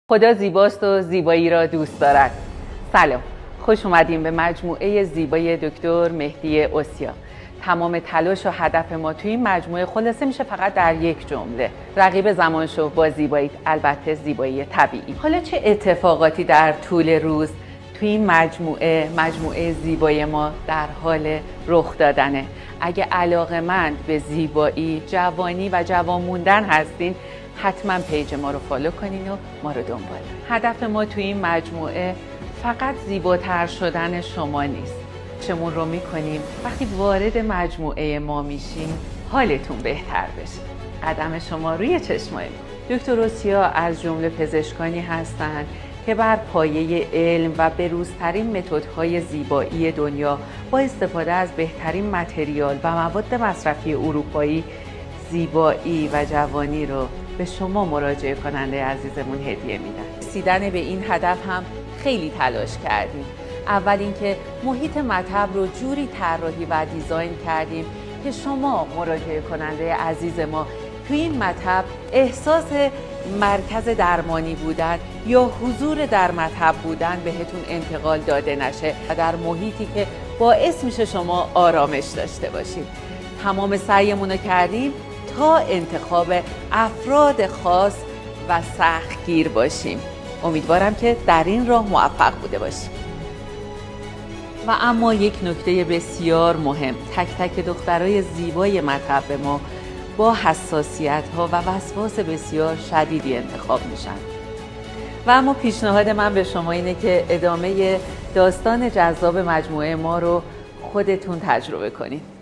خدا زیباست و زیبایی را دوست دارد. سلام، خوش اومدیم به مجموعه زیبای دکتر مهدی اوسیا. تمام تلاش و هدف ما توی این مجموعه خلاصه میشه فقط در یک جمله: رقیب زمان شو با زیبایی، البته زیبایی طبیعی. حالا چه اتفاقاتی در طول روز توی این مجموعه زیبای ما در حال رخ دادنه؟ اگه علاقه‌مند به زیبایی، جوانی و جوان موندن هستین، حتما پیج ما رو فالو کنین و ما رو دنبال کنین. هدف ما توی این مجموعه فقط زیباتر شدن شما نیست. چمون رو میکنیم وقتی وارد مجموعه ما میشین حالتون بهتر بشه. قدم شما روی چشمای ما. دکتر اوسیا از جمله پزشکانی هستند که بر پایه علم و بروزترین متدهای زیبایی دنیا با استفاده از بهترین متریال و مواد مصرفی اروپایی زیبایی و جوانی رو به شما مراجعه کننده عزیزمون هدیه میدن. رسیدن به این هدف هم خیلی تلاش کردیم. اول اینکه محیط مطب رو جوری طراحی و دیزاین کردیم که شما مراجعه کننده عزیز ما توی این مطب احساس مرکز درمانی بودن یا حضور در مطب بودن بهتون انتقال داده نشه و در محیطی که باعث میشه شما آرامش داشته باشید. تمام سعیمون رو کردیم تا انتخاب افراد خاص و سختگیر باشیم. امیدوارم که در این راه موفق بوده باشیم. و اما یک نکته بسیار مهم: تک تک دخترای زیبای مطب ما با حساسیت ها و وسواس بسیار شدیدی انتخاب میشن. و اما پیشنهاد من به شما اینه که ادامه داستان جذاب مجموعه ما رو خودتون تجربه کنید.